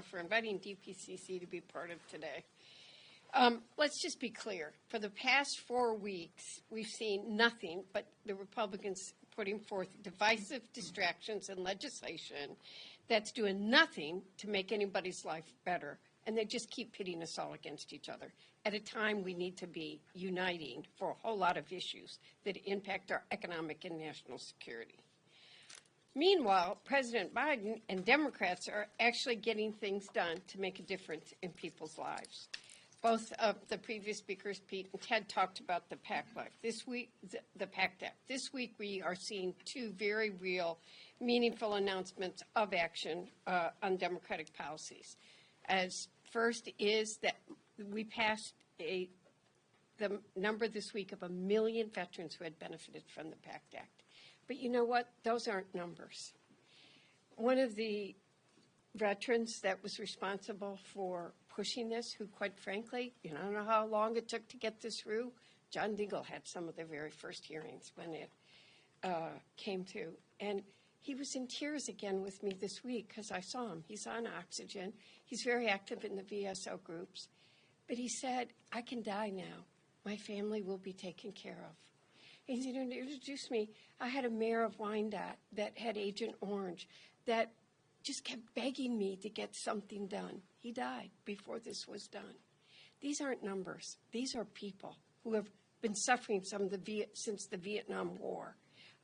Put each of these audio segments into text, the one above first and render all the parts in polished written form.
for inviting DPCC to be part of today. Let's just be clear. For the past 4 weeks, we've seen nothing but the Republicans putting forth divisive distractions and legislation that's doing nothing to make anybody's life better. And they just keep pitting us all against each other at a time we need to be uniting for a whole lot of issues that impact our economic and national security. Meanwhile, President Biden and Democrats are actually getting things done to make a difference in people's lives. Both of the previous speakers, Pete and Ted, talked about the PACT Act. This week, the PACT Act. This week, we are seeing two very real, meaningful announcements of action on Democratic policies. As first is that we passed the number this week of 1 million veterans who had benefited from the PACT Act. But you know what? Those aren't numbers. One of the veterans that was responsible for pushing this, who quite frankly, I don't know how long it took to get this through. John Dingell had some of the very first hearings when it came to. And he was in tears again with me this week because I saw him. He's on oxygen. He's very active in the VSO groups. But he said, I can die now. My family will be taken care of. And he introduced me. I had a mayor of Wyandotte that had Agent Orange that just kept begging me to get something done. He died before this was done. These aren't numbers. These are people who have been suffering since the Vietnam War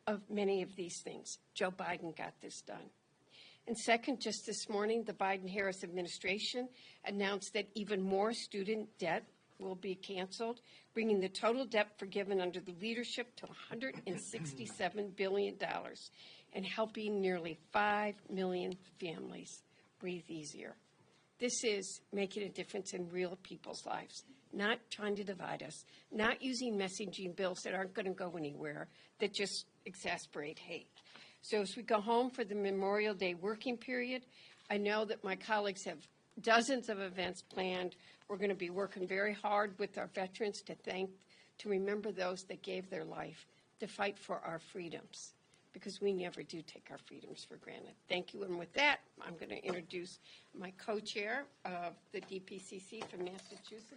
of many of these things. Joe Biden got this done. And second, just this morning, the Biden-Harris administration announced that even more student debt will be canceled, bringing the total debt forgiven under the leadership to $167 billion and helping nearly 5 million families breathe easier. This is making a difference in real people's lives, not trying to divide us, not using messaging bills that aren't going to go anywhere, that just exasperate hate. So as we go home for the Memorial Day working period, I know that my colleagues have dozens of events planned. We're going to be working very hard with our veterans to remember those that gave their life to fight for our freedoms, because we never do take our freedoms for granted. Thank you. And with that, I'm going to introduce my co-chair of the DPCC from Massachusetts,